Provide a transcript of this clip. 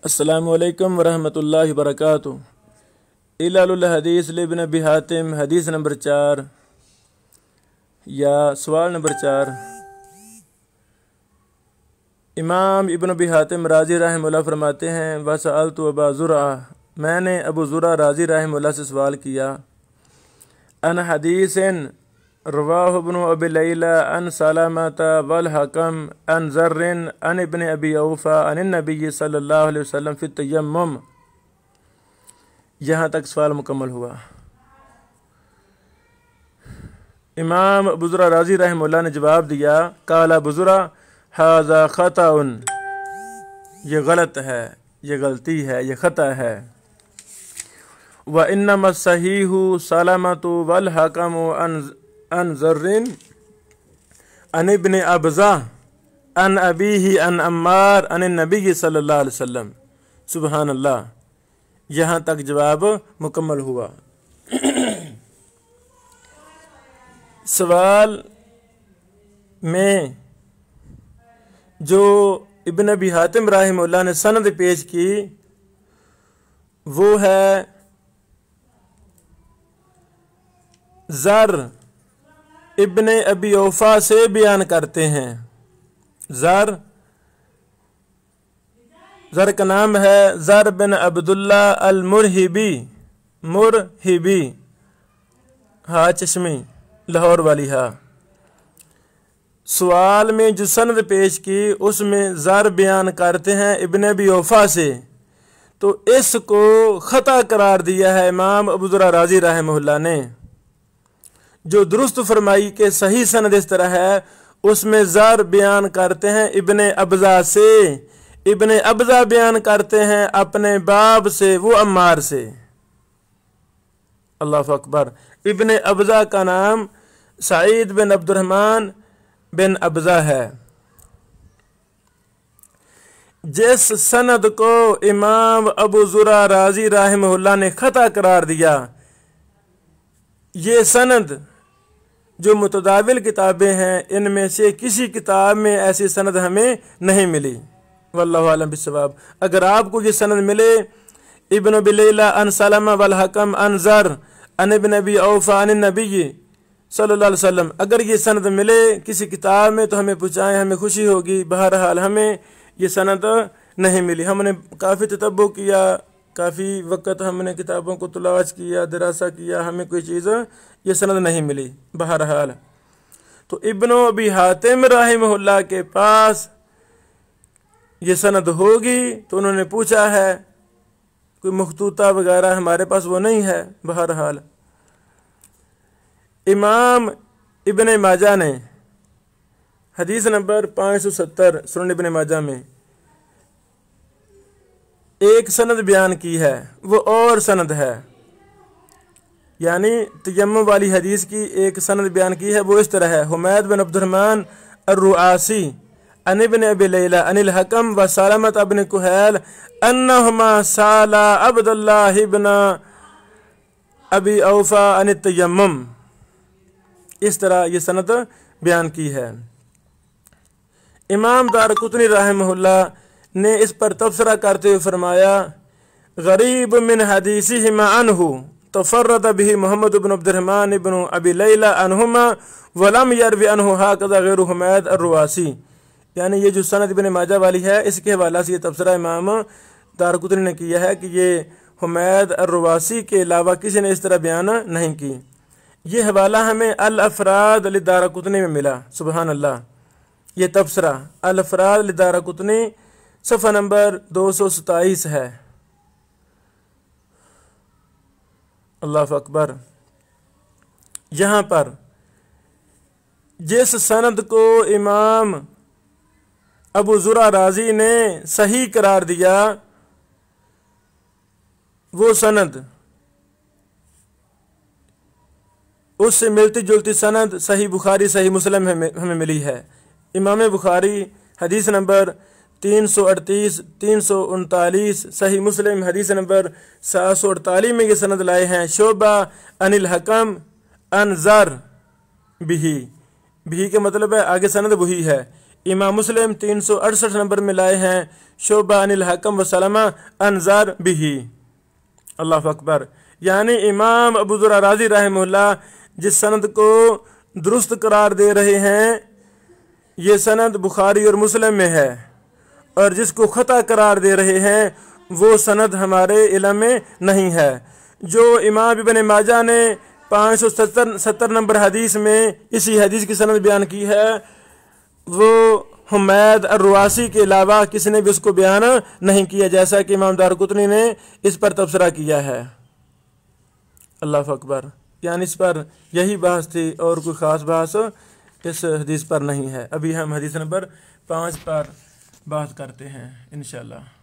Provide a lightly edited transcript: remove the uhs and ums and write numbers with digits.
अस्सलामु अलैकुम वरहमतुल्लाहि वबरकातुहू। इलालुल हदीस लिब्न अबी हातिम, हदीस नंबर 4 या सवाल नंबर 4। इमाम इब्न अबी हातिम राजी रहमहुल्लाह फरमाते हैं, वसअलतु अबा ज़ुरआ, मैंने अबू ज़ुरआ राजी रहमहुल्लाह से सवाल किया, अन हदीसिन रवाहु इब्नु अबी लैला अन सलामता वल हकम अन ज़र्रिन अन इब्न अबी औफ़ा अन नबी सल्लल्लाहु अलैहि वसल्लम फ़ी तयम्मुम। यहाँ तक सवाल मुकम्मल हुआ। इमाम अबू ज़ुरआ राज़ी रहमहुल्लाह ने जवाब दिया, काला अबू ज़ुरआ हाज़ा ख़ताउन, ये गलत है, ये गलती है, ये ख़ता है। व इन्नमा सहीहु सलामतु वल हकम अन ज़र्रिन अन इब्न अबज़ा अन अबीही अन अम्मार अन नबी सल्लल्लाहु अलैहि वसल्लम। सुबहान अल्लाह। यहाँ तक जवाब मुकम्मल हुआ। सवाल में जो इब्न अबी हातिम रहमहुल्लाह ने सनद पेश की वो है ज़र इब्न अबी औफ़ा से बयान करते हैं। ज़र का नाम है ज़र बिन अब्दुल्ला अल मुरहिबी, मुरहिबी, हा चश्मी, लाहौर वाली हा। सवाल में जो सनद पेश की उसमें ज़र बयान करते हैं इब्न अबी औफ़ा से, तो इसको ख़ता करार दिया है इमाम अबू ज़ुरआ राज़ी रहमहुल्लाह ने। जो दुरुस्त फरमाई के सही सनद इस तरह है, उसमें ज़र बयान करते हैं इब्न अबज़ा से, इब्न अबज़ा बयान करते हैं अपने बाप से, वो अम्मार से। अल्लाह अकबर। इब्न अबज़ा का नाम सईद बिन अब्दुर्रहमान बिन अबज़ा है। जिस सनद को इमाम अबू ज़ुरआ राज़ी रहमहुल्लाह ने ख़ता करार दिया, ये सनद जो मुतदाविल किताबें हैं इनमें से किसी किताब में ऐसी सनद हमें नहीं मिली। वल्लाहु आलम बिस्सवाब। अगर आपको ये सनद मिले इब्न अबी लैला अन सलमा वल हकम अन ज़र अन इब्न अबी औफ़ा अन नबी सल्लल्लाहु अलैहि वसल्लम, अगर ये सनद मिले किसी किताब में तो हमें पूछाएं, हमें खुशी होगी। बहरहाल हमें ये सनद नहीं मिली। हमने काफ़ी ततब्बुक किया, काफ़ी वक़्त हमने किताबों को तलाश किया, दरासा किया, हमें कोई चीज़ ये सनद नहीं मिली। बहरहाल तो इब्न अबी हातिम रहमहुल्लाह के पास ये सनद होगी तो उन्होंने पूछा है, कोई मुख्तूता वगैरह हमारे पास वो नहीं है। बहरहाल इमाम इब्न माजा ने हदीस नंबर 570 सुनन इब्न माजा में एक सनद बयान की है, वो और सनद है, यानी तयम्मुम वाली हदीस की एक सनद बयान की है, वो इस तरह है, हुमैद बिन अब्दुर्रहमान अर्रुआसी अन इब्न अबी लैला अनिल हकम व सलामत इब्न कुहैल अन्नहुमा साला अब्दुल्लाह इब्न अबी औफ़ा अन तयम्मुम। इस तरह ये सनद बयान की है। इमाम दारक़ुतनी रहमहुल्लाह ने इस पर तबसरा करते हुए फरमाया, गरीब मिन हदीसिहिमा अनहु तफर्रद बिही मोहम्मद इब्न अब्दुर्रहमान इब्न अबी लैला अनहुमा वलम यरवी अनहु हाकज़ा गैरु हुमैद अर्रुआसी। यानी ये जो सनद इब्न माजा वाली है, इसके हवाला से ये तबसरा इमाम दारक़ुतनी ने किया है कि ये हुमैद अर्रुआसी के अलावा किसी ने इस तरह बयान नहीं की। ये हवाला हमें अल अफराद लिद दारक़ुतनी में मिला। सुबहान अल्लाह। ये तबसरा अल अफराद लिद दारक़ुतनी सफ़ा नंबर 227 है। अल्लाह अकबर। यहाँ पर जिस सनद को इमाम अबू ज़ुरआ राज़ी ने सही करार दिया, वो सनद उससे मिलती जुलती सनद सही बुखारी सही मुस्लिम हमें मिली है। इमाम बुखारी हदीस नंबर 338, 339, सही मुस्लिम हदीस नंबर 748 में ये सनद लाए हैं। शोबा अनिल हकम अन ज़र बिही, भी के मतलब है आगे सनद वही है। इमाम मुस्लिम 368 नंबर में लाए हैं शोबा अनिल हकम वसलमा अनजार बिही। अल्लाह अकबर। यानी इमाम अबू ज़ुरा राज़ी रहमहुल्लाह जिस सनद को दुरुस्त करार दे रहे हैं ये सनद बुखारी और मुस्लिम में है, और जिसको खता करार दे रहे हैं वो सनद हमारे इल्म में नहीं है। जो इमाम इब्न माजा ने 570 नंबर हदीस में इसी हदीस की सनद बयान की है, वो हुमैद अर्रुआसी के अलावा किसी ने भी उसको बयान नहीं किया, जैसा कि इमाम दारकुतनी ने इस पर तबसरा किया है। अल्लाह अकबर। यानी इस पर यही बहस थी और कोई ख़ास बहस इस हदीस पर नहीं है। अभी हम हदीस नंबर 5 पर बात करते हैं इंशाअल्लाह।